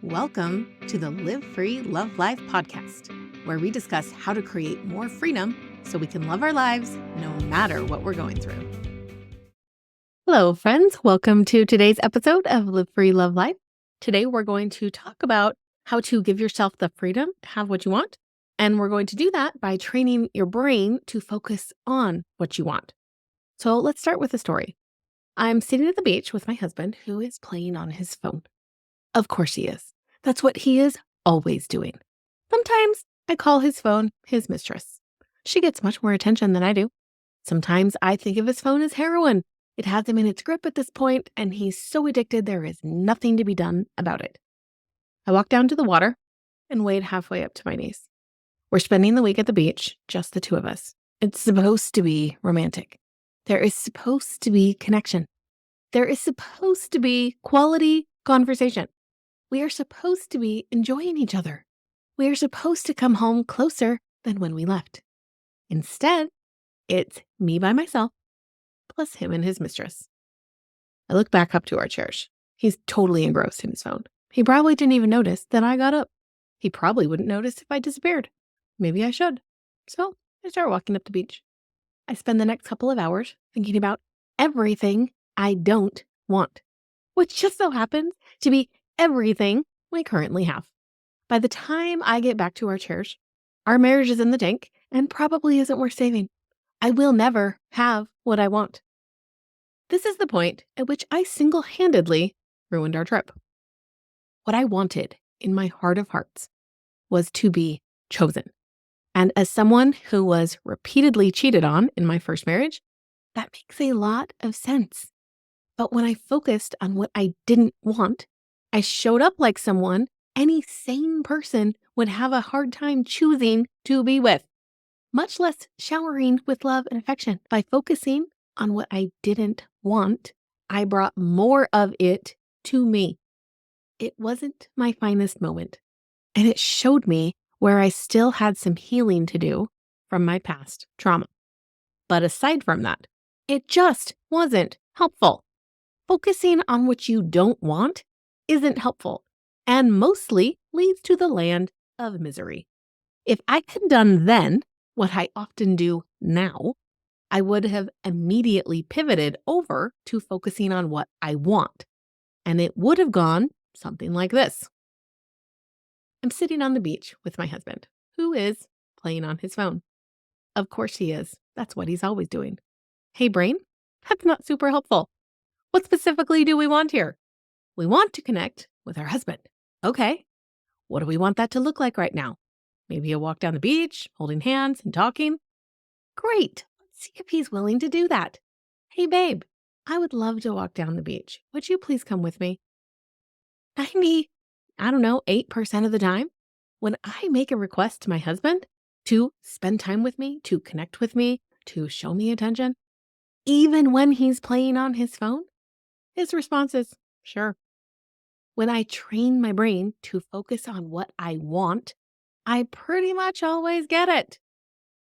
Welcome to the Live Free, Love Life podcast, where we discuss how to create more freedom so we can love our lives no matter what we're going through. Hello, friends. Welcome to today's episode of Live Free, Love Life. Today, we're going to talk about how to give yourself the freedom to have what you want. And we're going to do that by training your brain to focus on what you want. So let's start with a story. I'm sitting at the beach with my husband, who is playing on his phone. Of course he is. That's what he is always doing. Sometimes I call his phone his mistress. She gets much more attention than I do. Sometimes I think of his phone as heroin. It has him in its grip at this point, and he's so addicted there is nothing to be done about it. I walk down to the water and wade halfway up to my knees. We're spending the week at the beach, just the two of us. It's supposed to be romantic. There is supposed to be connection. There is supposed to be quality conversation. We are supposed to be enjoying each other. We are supposed to come home closer than when we left. Instead, it's me by myself, plus him and his mistress. I look back up to our chairs. He's totally engrossed in his phone. He probably didn't even notice that I got up. He probably wouldn't notice if I disappeared. Maybe I should. So I start walking up the beach. I spend the next couple of hours thinking about everything I don't want, which just so happens to be everything we currently have. By the time I get back to our chairs, our marriage is in the tank and probably isn't worth saving. I will never have what I want. This is the point at which I single-handedly ruined our trip. What I wanted in my heart of hearts was to be chosen. And as someone who was repeatedly cheated on in my first marriage, that makes a lot of sense. But when I focused on what I didn't want, I showed up like someone any sane person would have a hard time choosing to be with, much less showering with love and affection. By focusing on what I didn't want, I brought more of it to me. It wasn't my finest moment, and it showed me where I still had some healing to do from my past trauma. But aside from that, it just wasn't helpful. Focusing on what you don't want isn't helpful and mostly leads to the land of misery. If I had done then what I often do now, I would have immediately pivoted over to focusing on what I want. And it would have gone something like this. I'm sitting on the beach with my husband, who is playing on his phone. Of course he is. That's what he's always doing. Hey, brain, that's not super helpful. What specifically do we want here? We want to connect with our husband. Okay. What do we want that to look like right now? Maybe a walk down the beach, holding hands and talking. Great. Let's see if he's willing to do that. Hey, babe, I would love to walk down the beach. Would you please come with me? 8% of the time, when I make a request to my husband to spend time with me, to connect with me, to show me attention, even when he's playing on his phone, his response is, sure. When I train my brain to focus on what I want, I pretty much always get it.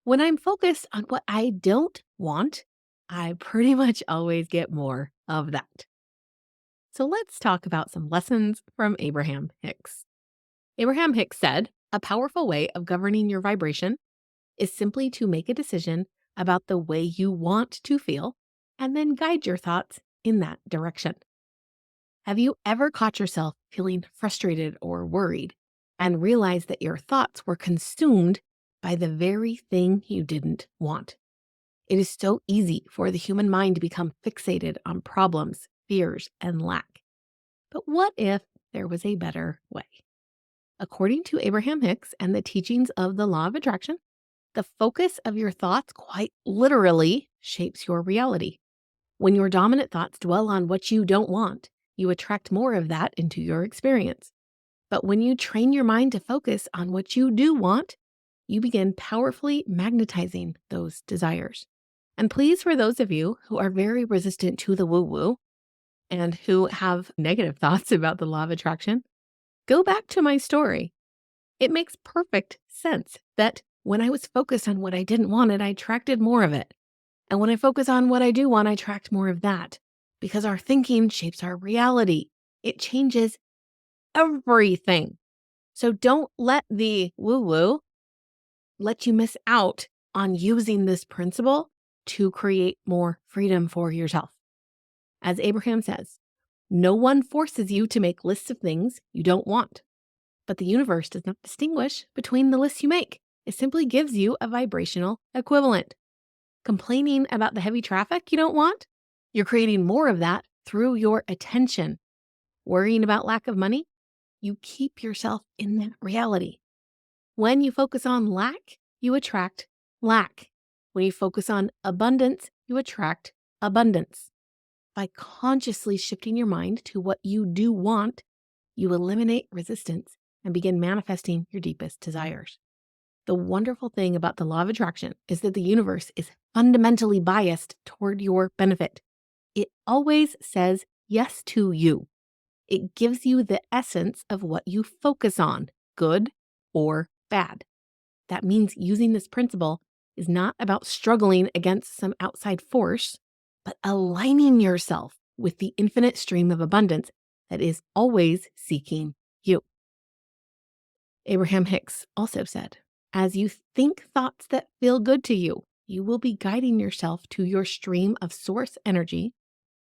When I'm focused on what I don't want, I pretty much always get more of that. So let's talk about some lessons from Abraham Hicks. Abraham Hicks said, a powerful way of governing your vibration is simply to make a decision about the way you want to feel and then guide your thoughts in that direction. Have you ever caught yourself feeling frustrated or worried and realized that your thoughts were consumed by the very thing you didn't want? It is so easy for the human mind to become fixated on problems, fears, and lack. But what if there was a better way? According to Abraham Hicks and the teachings of the law of attraction, the focus of your thoughts quite literally shapes your reality. When your dominant thoughts dwell on what you don't want, you attract more of that into your experience. But when you train your mind to focus on what you do want, you begin powerfully magnetizing those desires. And please, for those of you who are very resistant to the woo-woo and who have negative thoughts about the law of attraction, go back to my story. It makes perfect sense that when I was focused on what I didn't want, I attracted more of it. And when I focus on what I do want, I attract more of that. Because our thinking shapes our reality. It changes everything. So don't let the woo-woo let you miss out on using this principle to create more freedom for yourself. As Abraham says, no one forces you to make lists of things you don't want, but the universe does not distinguish between the lists you make. It simply gives you a vibrational equivalent. Complaining about the heavy traffic you don't want, you're creating more of that through your attention. Worrying about lack of money, you keep yourself in that reality. When you focus on lack, you attract lack. When you focus on abundance, you attract abundance. By consciously shifting your mind to what you do want, you eliminate resistance and begin manifesting your deepest desires. The wonderful thing about the law of attraction is that the universe is fundamentally biased toward your benefit. It always says yes to you. It gives you the essence of what you focus on, good or bad. That means using this principle is not about struggling against some outside force, but aligning yourself with the infinite stream of abundance that is always seeking you. Abraham Hicks also said, as you think thoughts that feel good to you, you will be guiding yourself to your stream of source energy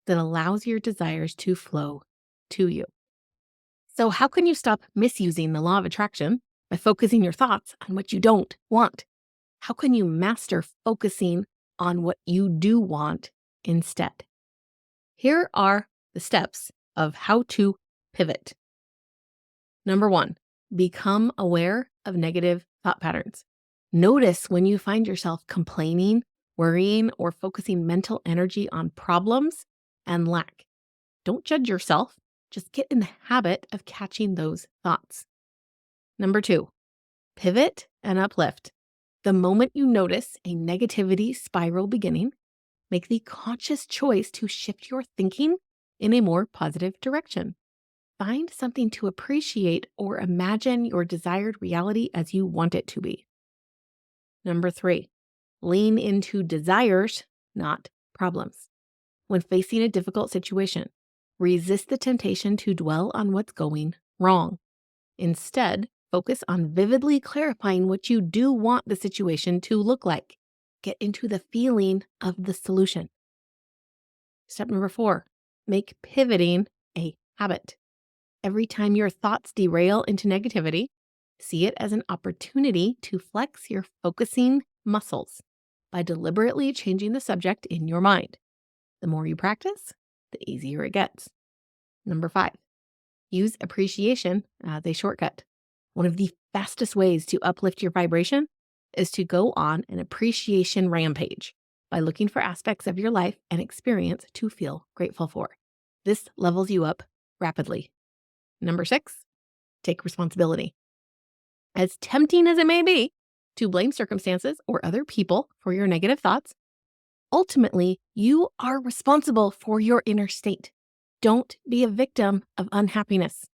that allows your desires to flow to you. So how can you stop misusing the law of attraction by focusing your thoughts on what you don't want? How can you master focusing on what you do want instead? Here are the steps of how to pivot. Number 1, become aware of negative thought patterns. Notice when you find yourself complaining, worrying, or focusing mental energy on problems and lack. Don't judge yourself. Just get in the habit of catching those thoughts. Number 2, pivot and uplift. The moment you notice a negativity spiral beginning, make the conscious choice to shift your thinking in a more positive direction. Find something to appreciate or imagine your desired reality as you want it to be. Number 3, lean into desires, not problems. When facing a difficult situation, resist the temptation to dwell on what's going wrong. Instead, focus on vividly clarifying what you do want the situation to look like. Get into the feeling of the solution. Step number 4, make pivoting a habit. Every time your thoughts derail into negativity, see it as an opportunity to flex your focusing muscles by deliberately changing the subject in your mind. The more you practice, the easier it gets. Number 5, use appreciation as a shortcut. One of the fastest ways to uplift your vibration is to go on an appreciation rampage by looking for aspects of your life and experience to feel grateful for. This levels you up rapidly. Number 6, take responsibility. As tempting as it may be to blame circumstances or other people for your negative thoughts, ultimately, you are responsible for your inner state. Don't be a victim of unhappiness.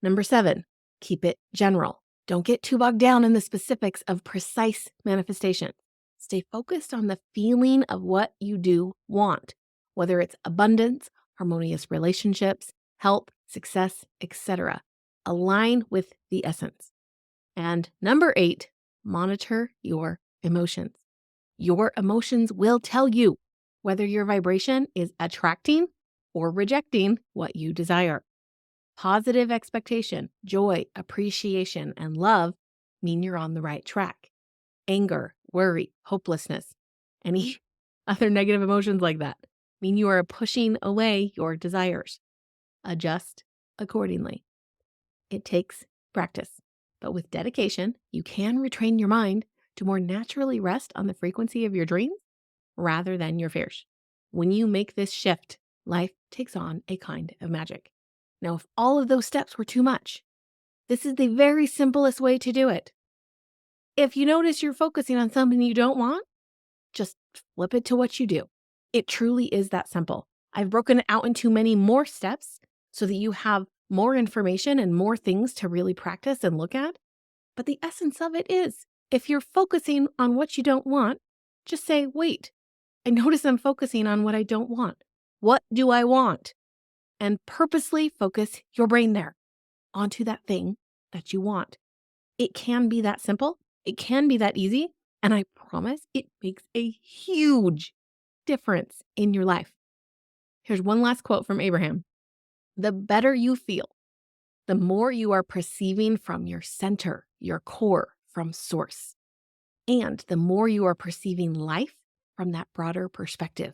Number 7, keep it general. Don't get too bogged down in the specifics of precise manifestation. Stay focused on the feeling of what you do want, whether it's abundance, harmonious relationships, health, success, etc. Align with the essence. And number 8, monitor your emotions. Your emotions will tell you whether your vibration is attracting or rejecting what you desire. Positive expectation, joy, appreciation, and love mean you're on the right track. Anger, worry, hopelessness, any other negative emotions like that mean you are pushing away your desires. Adjust accordingly. It takes practice, but with dedication, you can retrain your mind to more naturally rest on the frequency of your dreams rather than your fears. When you make this shift, life takes on a kind of magic. Now, if all of those steps were too much, this is the very simplest way to do it. If you notice you're focusing on something you don't want, just flip it to what you do. It truly is that simple. I've broken it out into many more steps so that you have more information and more things to really practice and look at. But the essence of it is, if you're focusing on what you don't want, just say, wait, I notice I'm focusing on what I don't want. What do I want? And purposely focus your brain there. onto that thing that you want. It can be that simple. It can be that easy. And I promise it makes a huge difference in your life. Here's one last quote from Abraham. The better you feel, the more you are perceiving from your center, your core, from source. And the more you are perceiving life from that broader perspective,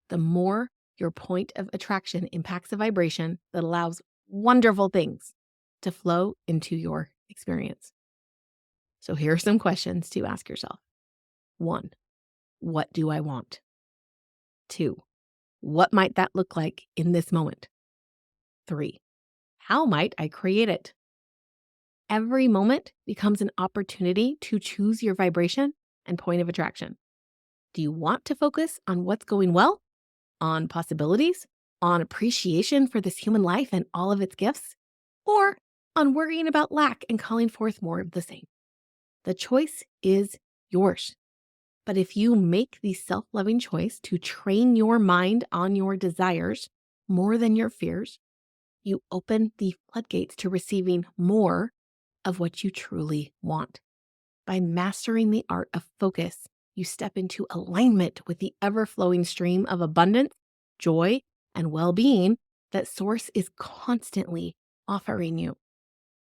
the more your point of attraction impacts a vibration that allows wonderful things to flow into your experience. So here are some questions to ask yourself. 1, what do I want? 2, what might that look like in this moment? 3, how might I create it? Every moment becomes an opportunity to choose your vibration and point of attraction. Do you want to focus on what's going well, on possibilities, on appreciation for this human life and all of its gifts, or on worrying about lack and calling forth more of the same? The choice is yours. But if you make the self-loving choice to train your mind on your desires more than your fears, you open the floodgates to receiving more of what you truly want. By mastering the art of focus, you step into alignment with the ever-flowing stream of abundance, joy, and well-being that Source is constantly offering you.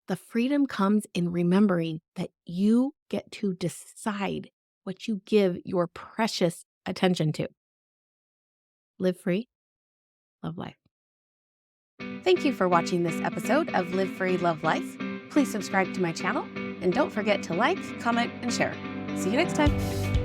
The freedom comes in remembering that you get to decide what you give your precious attention to. Live free, love life. Thank you for watching this episode of Live Free, Love Life. Please subscribe to my channel and don't forget to like, comment, and share. See you next time.